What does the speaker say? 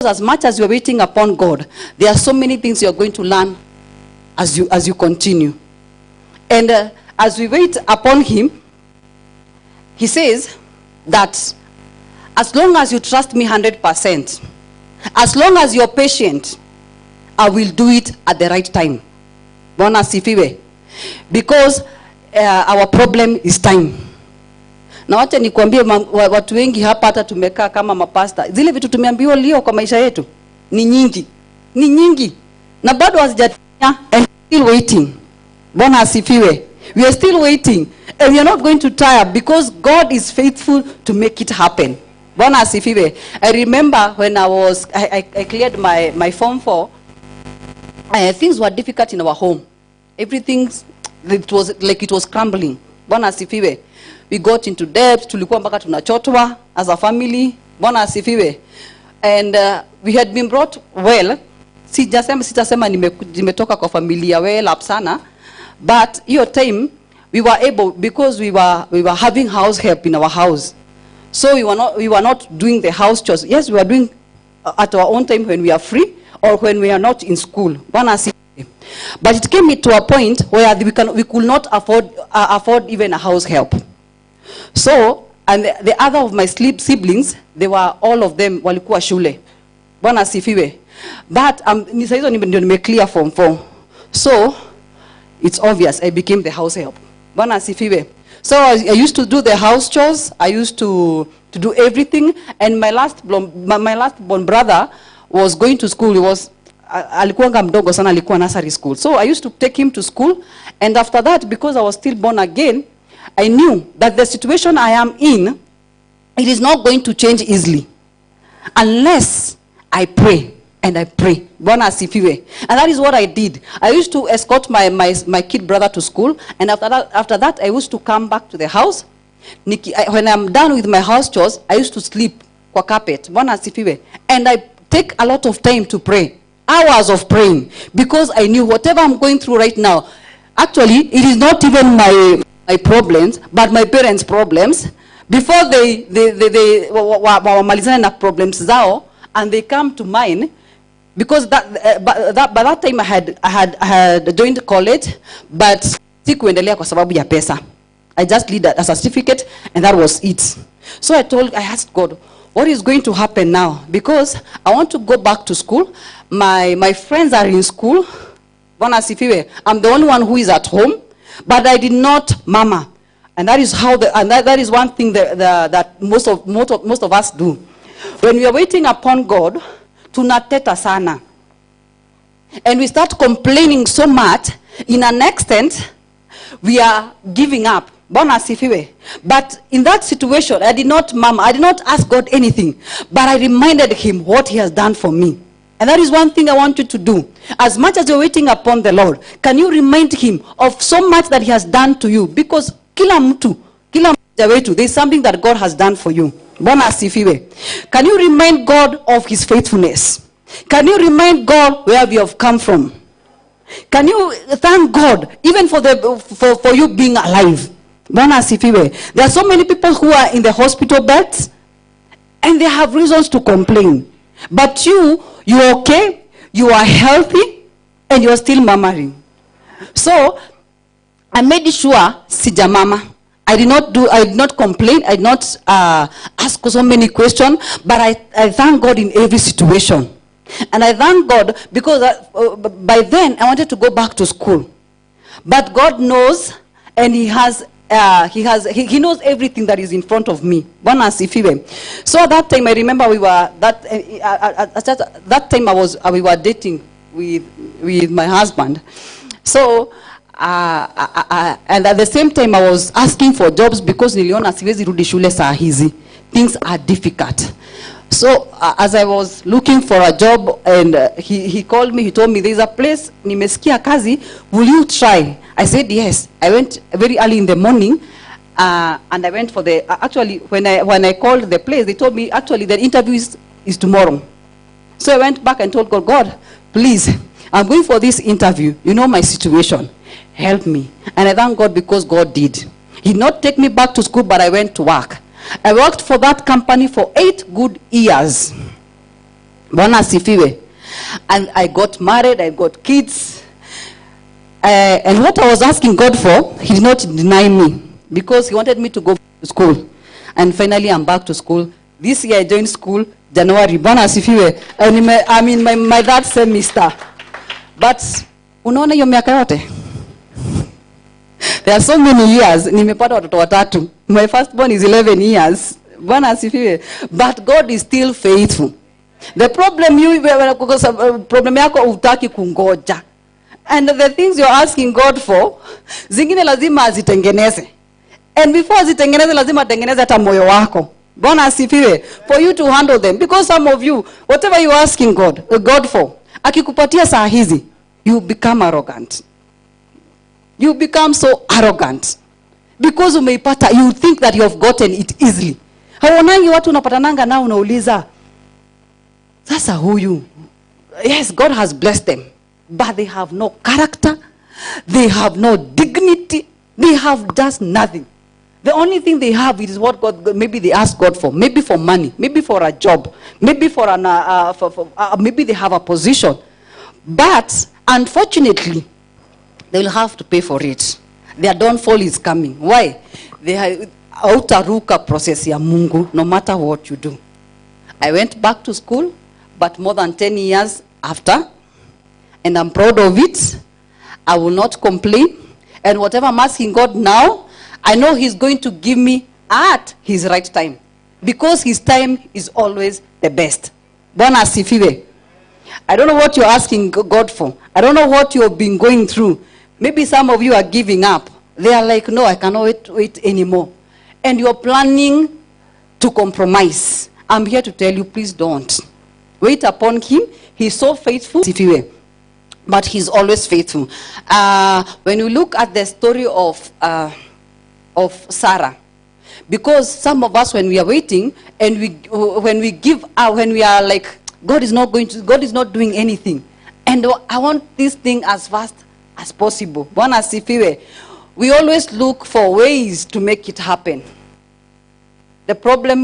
As much as you're waiting upon God, there are so many things you're going to learn as you continue. And as we wait upon him, he says that as long as you trust me 100%, as long as you're patient, I will do it at the right time. Bwana asifiwe. Because our problem is time. Na wacha nikwambie watu wengi hapa hata tumekaa kama mapasta. Zile vitu tumeambiwa leo kwa maisha yetu ni nyingi. Ni nyingi. Na bado hazijatimia and still waiting. Bwana asifiwe. We are still waiting and we are not going to tire because God is faithful to make it happen. Bwana asifiwe. I remember when I cleared my form 4, things were difficult in our home. Everything, it was crumbling. Bwana asifiwe. We got into debt, tulikuwa mpaka tunachotwa as a family. Bwana asifiwe. And we had been brought well. Sitasema nimetoka kwa familia well up sana. But your time we were able, because we were having house help in our house. So we were not doing the house chores. Yes, we were doing at our own time when we are free or when we are not in school. Bwana asifiwe. But it came to a point where we could not afford even a house help. So, and the other of my siblings, they were all of them walikuwa shule. Bwana asifiwe. But nisa hizo ndio nimeclear form 4. So, it's obvious I became the house help. Bwana asifiwe. So I used to do the house chores. I used to do everything. And my last born brother was going to school. He was alikuwa mdogo sana, alikuwa nursery school. So I used to take him to school. And after that, because I was still born again, I knew that the situation I am in, it is not going to change easily unless I pray and I pray. Bwana asifiwe. And that is what I did. I used to escort my kid brother to school, and after that I used to come back to the house. When I'm done with my house chores, I used to sleep kwa carpet. Bwana asifiwe. And I take a lot of time to pray. Hours of praying, because I knew whatever I'm going through right now, actually it is not even my problems, but my parents' problems. Before they wamalizana na problems zao, and they come to mine, because by that time I had joined college, but sikuendelea kwa sababu ya pesa. I just did a certificate, and that was it. So I asked God, what is going to happen now? Because I want to go back to school. My friends are in school. Bwana asifiwe. I'm the only one who is at home. But I did not mama, and that is how that is one thing that most of us do. When we are waiting upon God, tunateta sana, and we start complaining so much. In an extent, we are giving up. Bwana asifiwe. But in that situation, I did not mama. I did not ask God anything, but I reminded Him what He has done for me. And that is one thing I want you to do. As much as you're waiting upon the Lord, can you remind him of so much that he has done to you? Because kila mtu wetu, there's something that God has done for you. Bwana asifiwe. Can you remind God of his faithfulness? Can you remind God where we have come from? Can you thank God even for you being alive? Bwana asifiwe. There are so many people who are in the hospital beds and they have reasons to complain. But you're okay, you are healthy, and you're still murmuring. So, I made sure sijamama. I did not complain, I did not ask so many questions, but I thank God in every situation. And I thank God because by then I wanted to go back to school. But God knows, and He knows everything that is in front of me. Bwana asifiwe. So at that time, I remember we were dating with my husband. So and at the same time, I was asking for jobs because niliona siwezi rudi shule saa hizi. Things are difficult. So as I was looking for a job, and he called me, he told me, there's a place, nimesikia kazi, will you try? I said yes. I went very early in the morning, and I went for actually when I called the place, they told me actually the interview is tomorrow. So I went back and told God, please, I'm going for this interview. You know my situation. Help me. And I thank God because God did. He did not take me back to school, but I went to work. I worked for that company for 8 good years. Bwana asifiwe. And I got married, I got kids. And what I was asking God for, he did not deny me, because he wanted me to go to school. And finally, I'm back to school. This year I joined school, January. Bwana asifiwe. And I'm in my third semester. But, unaona hiyo miaka yote? There are so many years. Nimepata watoto watatu. My firstborn is 11 years. Bwana asifiwe. But God is still faithful. The problem problem yako hutaki kungoja. And the things you're asking God for, zingine lazima azitengeneze. And before azitengeneze, lazima atengeneze hata moyo wako. Bwana asifiwe. For you to handle them. Because some of you, whatever you're asking God for, akikupatia saa hizi, you become arrogant. You become so arrogant. Because umeipata, you think that you have gotten it easily. Hauonangi watu unapatananga na unauliza, sasa huyu, yes, God has blessed them, but they have no character, they have no dignity, they have just nothing. The only thing they have is what God, maybe they ask God for, maybe for money, maybe for a job, maybe for an, maybe they have a position. But unfortunately, they will have to pay for it. Their downfall is coming. Why? They have hautaruka process ya Mungu, no matter what you do. I went back to school, but more than 10 years after, and I'm proud of it. I will not complain. And whatever I'm asking God now, I know he's going to give me at his right time. Because his time is always the best. Bwana asifiwe. I don't know what you're asking God for. I don't know what you've been going through. Maybe some of you are giving up. They are like, no, I cannot wait anymore. And you're planning to compromise. I'm here to tell you, please don't. Wait upon him. He's so faithful. But he's always faithful. When you look at the story of Sarah, because some of us, when we are waiting and when we give out, when we are like, God is not doing anything, and I want this thing as fast as possible. Bwana asifiwe. We always look for ways to make it happen. The problem